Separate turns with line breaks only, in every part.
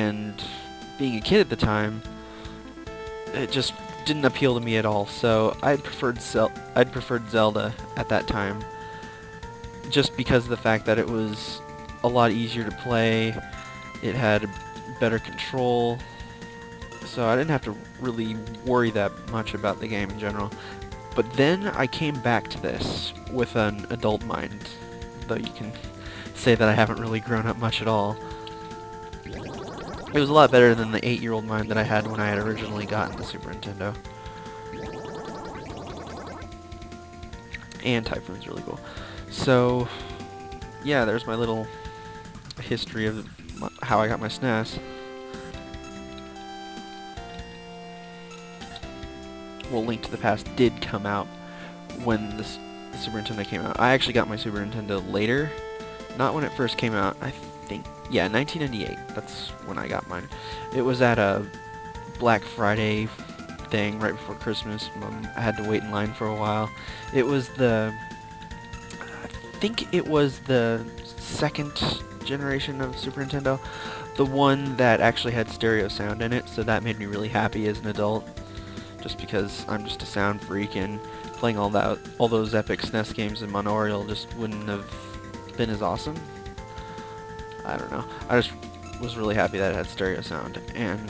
and being a kid at the time, it just didn't appeal to me at all. So I'd preferred Zelda at that time, just because of the fact that it was a lot easier to play. It had better control, so I didn't have to really worry that much about the game in general. But then I came back to this with an adult mind, though you can say that I haven't really grown up much at all. It was a lot better than the 8-year-old mind that I had when I had originally gotten the Super Nintendo. And Typhoon's really cool. So, yeah, there's my little history of how I got my SNES. Well, Link to the Past did come out when the Super Nintendo came out. I actually got my Super Nintendo later, not when it first came out. I think, yeah, 1998. That's when I got mine. It was at a Black Friday thing right before Christmas. I had to wait in line for a while. It was I think it was the second generation of Super Nintendo, the one that actually had stereo sound in it, so that made me really happy as an adult, just because I'm just a sound freak, and playing all those epic SNES games in Monoreal just wouldn't have been as awesome. I don't know. I just was really happy that it had stereo sound. And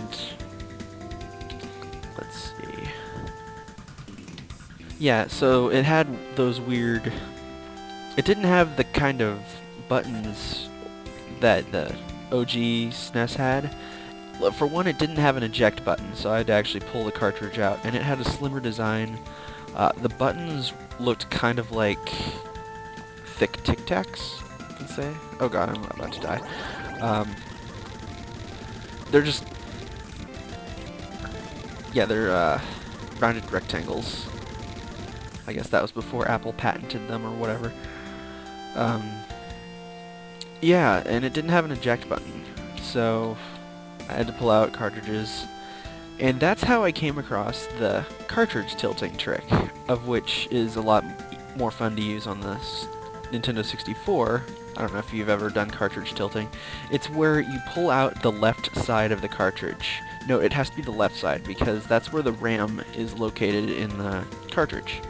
let's see. Yeah, so it had those weird... It didn't have the kind of buttons that the OG SNES had. For one, it didn't have an eject button, so I had to actually pull the cartridge out, and it had a slimmer design. The buttons looked kind of like thick Tic Tacs, I can say. Oh god, I'm about to die. They're just... Yeah, they're rounded rectangles. I guess that was before Apple patented them or whatever. Yeah, and it didn't have an eject button, so I had to pull out cartridges. And that's how I came across the cartridge tilting trick, of which is a lot more fun to use on the Nintendo 64. I don't know if you've ever done cartridge tilting. It's where you pull out the left side of the cartridge. No, it has to be the left side, because that's where the RAM is located in the cartridge.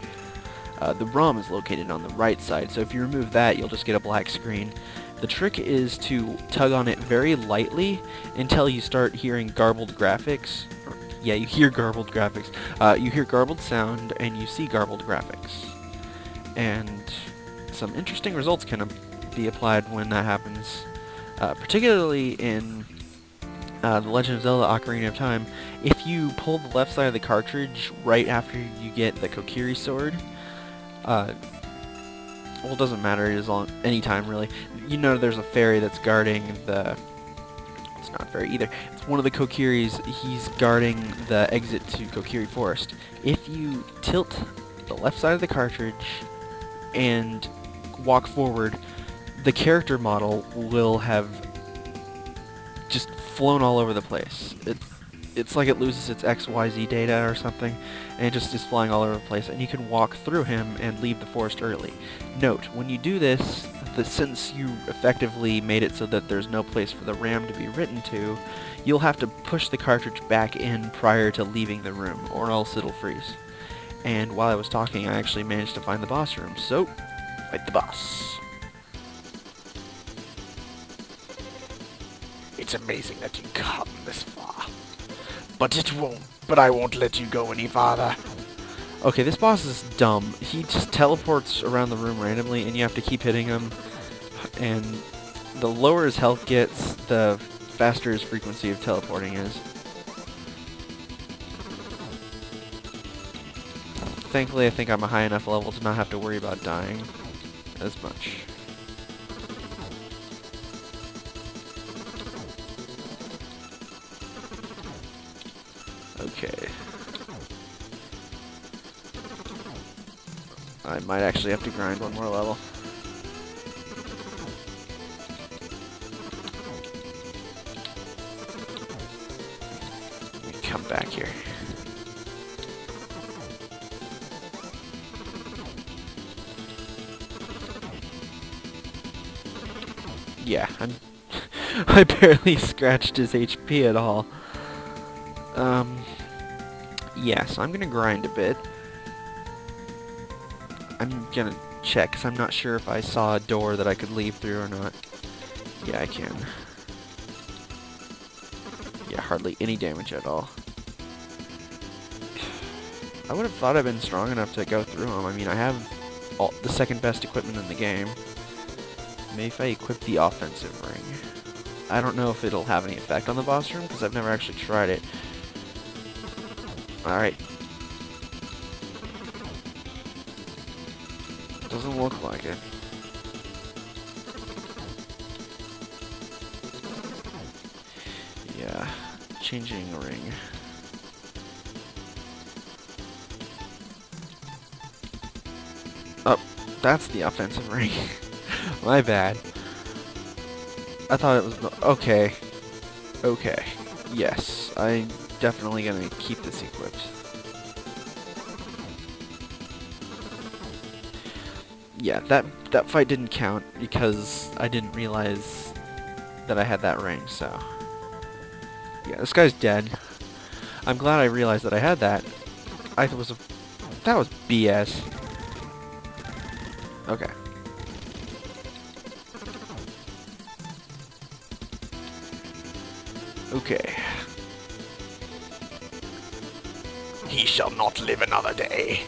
The ROM is located on the right side, so if you remove that, you'll just get a black screen. The trick is to tug on it very lightly until you start hearing garbled graphics. Yeah, you hear garbled graphics. You hear garbled sound, and you see garbled graphics. And some interesting results can be applied when that happens. Particularly in The Legend of Zelda Ocarina of Time. If you pull the left side of the cartridge right after you get the Kokiri sword, well, it doesn't matter, it is on any time really. You know there's a fairy that's guarding the... It's not a fairy either. It's one of the Kokiris. He's guarding the exit to Kokiri Forest. If you tilt the left side of the cartridge and walk forward, the character model will have just flown all over the place. It's like it loses its XYZ data or something, and it just is flying all over the place, and you can walk through him and leave the forest early. Note, when you do this, since you effectively made it so that there's no place for the RAM to be written to, you'll have to push the cartridge back in prior to leaving the room, or else it'll freeze. And while I was talking, I actually managed to find the boss room, so fight the boss.
It's amazing that you come this far. But I won't let you go any farther.
Okay, this boss is dumb. He just teleports around the room randomly, and you have to keep hitting him. And the lower his health gets, the faster his frequency of teleporting is. Thankfully, I think I'm a high enough level to not have to worry about dying as much. Okay. I might actually have to grind one more level. Let me come back here. Yeah, I barely scratched his HP at all. Yeah, so I'm gonna grind a bit. I'm gonna check, because I'm not sure if I saw a door that I could leave through or not. Yeah, I can. Yeah, hardly any damage at all. I would have thought I'd been strong enough to go through them. I mean, I have the second best equipment in the game. Maybe if I equip the offensive ring. I don't know if it'll have any effect on the boss room, because I've never actually tried it. Alright. Doesn't look like it. Yeah. Changing ring. Oh, that's the offensive ring. My bad. I thought it was okay. Okay. Yes, I'm definitely gonna keep this equipped. Yeah, that fight didn't count because I didn't realize that I had that ring, so yeah, this guy's dead. I'm glad I realized that I had that. That was BS. Okay. Okay.
He shall not live another day.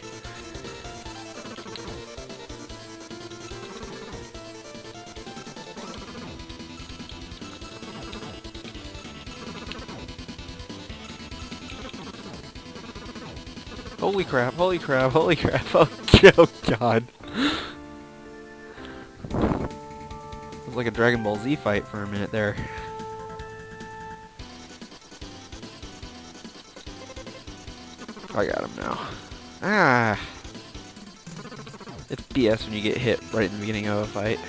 Holy crap, holy crap, holy crap. Oh, oh god. It was like a Dragon Ball Z fight for a minute there. I got him now. Ah! It's BS when you get hit right in the beginning of a fight.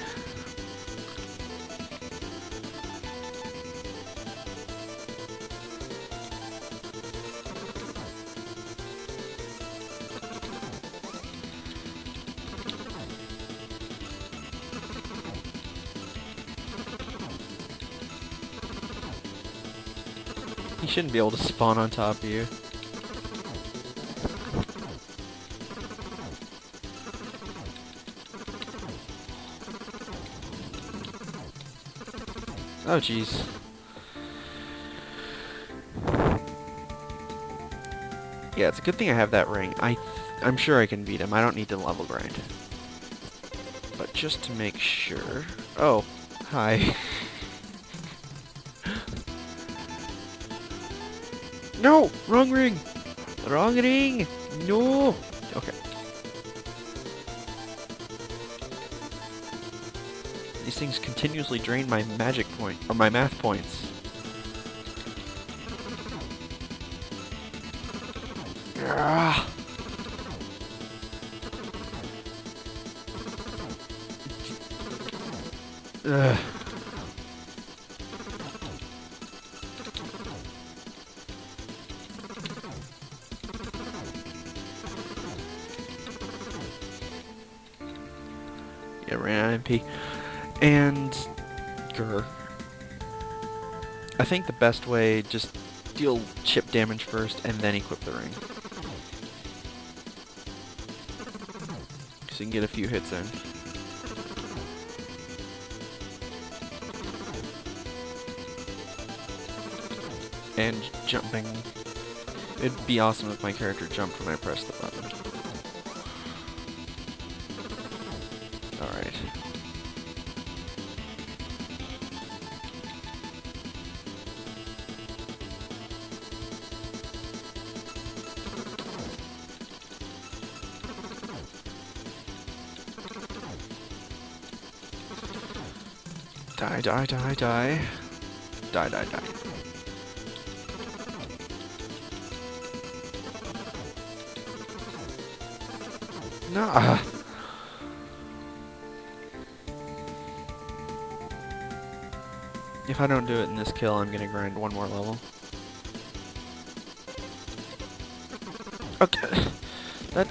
He shouldn't be able to spawn on top of you. Oh jeez. Yeah, it's a good thing I have that ring. I'm sure I can beat him. I don't need to level grind. But just to make sure... Oh, hi. No! Wrong ring! Wrong ring! No! Okay. These things continuously drain my magic point, or my math points. Ah. Ugh. Yeah, ran out of MP. And grr. I think the best way, just deal chip damage first and then equip the ring. So you can get a few hits in. And jumping. It'd be awesome if my character jumped when I pressed the button. Alright. Die, die, die, die. Die, die, die. No. If I don't do it in this kill, I'm gonna grind one more level. Okay. That